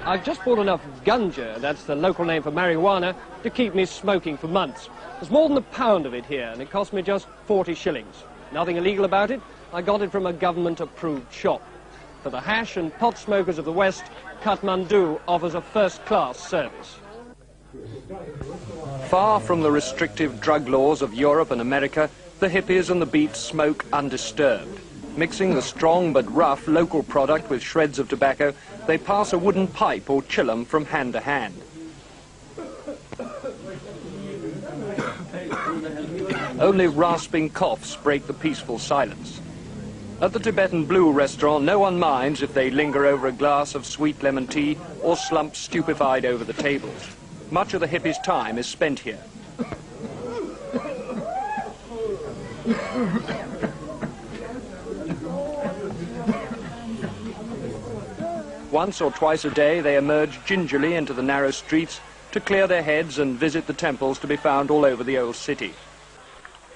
I've just bought enough ganja, that's the local name for marijuana, to keep me smoking for months. There's more than a pound of it here, and it cost me just 40 shillings. Nothing illegal about it. I got it from a government-approved shop. For the hash and pot smokers of the West, Kathmandu offers a first-class service. Far from the restrictive drug laws of Europe and America, the hippies and the beats smoke undisturbed. Mixing the strong but rough local product with shreds of tobacco, they pass a wooden pipe or chillum from hand to hand. Only rasping coughs break the peaceful silence. At the Tibetan Blue restaurant, no one minds if they linger over a glass of sweet lemon tea or slump stupefied over the tables. Much of the hippies' time is spent here. Once or twice a day, they emerge gingerly into the narrow streets to clear their heads and visit the temples to be found all over the old city.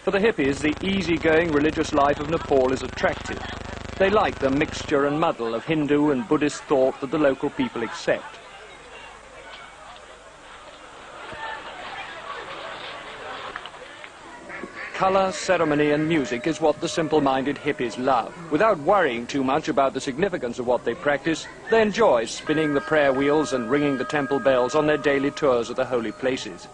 For the hippies, the easy-going religious life of Nepal is attractive. They like the mixture and muddle of Hindu and Buddhist thought that the local people accept. Colour, ceremony and music is what the simple-minded hippies love. Without worrying too much about the significance of what they practice, they enjoy spinning the prayer wheels and ringing the temple bells on their daily tours of the holy places.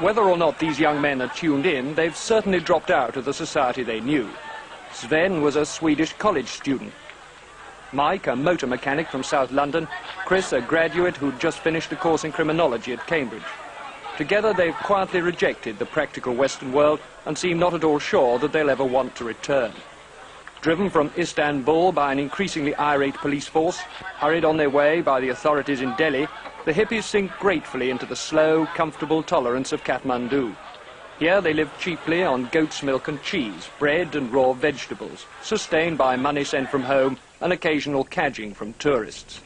Whether or not these young men are tuned in, they've certainly dropped out of the society they knew. Sven was a Swedish college student. Mike, a motor mechanic from South London. Chris, a graduate who'd just finished a course in criminology at Cambridge. Together, they've quietly rejected the practical Western world and seem not at all sure that they'll ever want to return. Driven from Istanbul by an increasingly irate police force, hurried on their way by the authorities in Delhi, the hippies sink gratefully into the slow, comfortable tolerance of Kathmandu. Here they live cheaply on goat's milk and cheese, bread and raw vegetables, sustained by money sent from home and occasional cadging from tourists.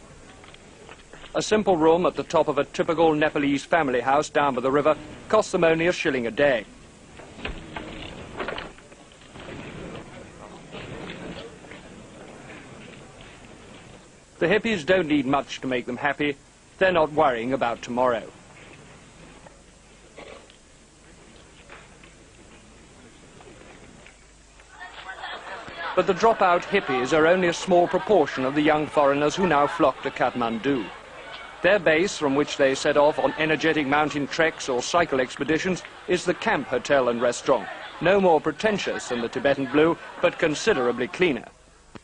A simple room at the top of a typical Nepalese family house down by the river costs them only $1 a day. The hippies don't need much to make them happy. They're not worrying about tomorrow. But the dropout hippies are only a small proportion of the young foreigners who now flock to Kathmandu. Their base, from which they set off on energetic mountain treks or cycle expeditions, is the camp hotel and restaurant, no more pretentious than the Tibetan Blue, but considerably cleaner.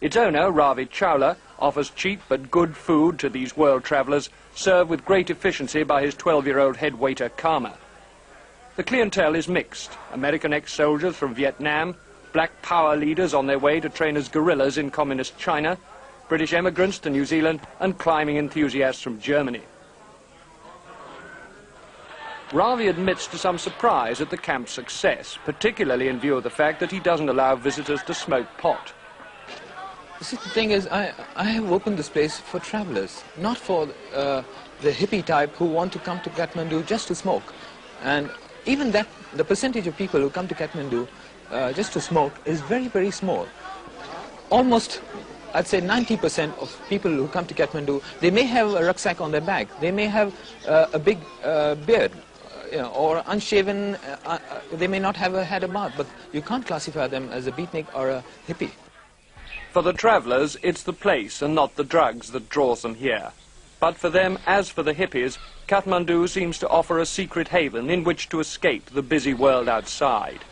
Its owner, Ravi Chawla, offers cheap but good food to these world travellers, served with great efficiency by his 12-year-old head waiter, Karma. The clientele is mixed. American ex-soldiers from Vietnam, black power leaders on their way to train as guerrillas in communist China, British emigrants to New Zealand, and climbing enthusiasts from Germany. Ravi admits to some surprise at the camp's success, particularly in view of the fact that he doesn't allow visitors to smoke pot. You see, the thing is, I have opened this place for travelers, not for the hippie type who want to come to Kathmandu just to smoke. And even that, the percentage of people who come to Kathmandu just to smoke is very, very small. Almost, I'd say 90% of people who come to Kathmandu, they may have a rucksack on their back, they may have a big beard, or unshaven, they may not have had a bath, but you can't classify them as a beatnik or a hippie. For the travellers, it's the place and not the drugs that draws them here. But for them, as for the hippies, Kathmandu seems to offer a secret haven in which to escape the busy world outside.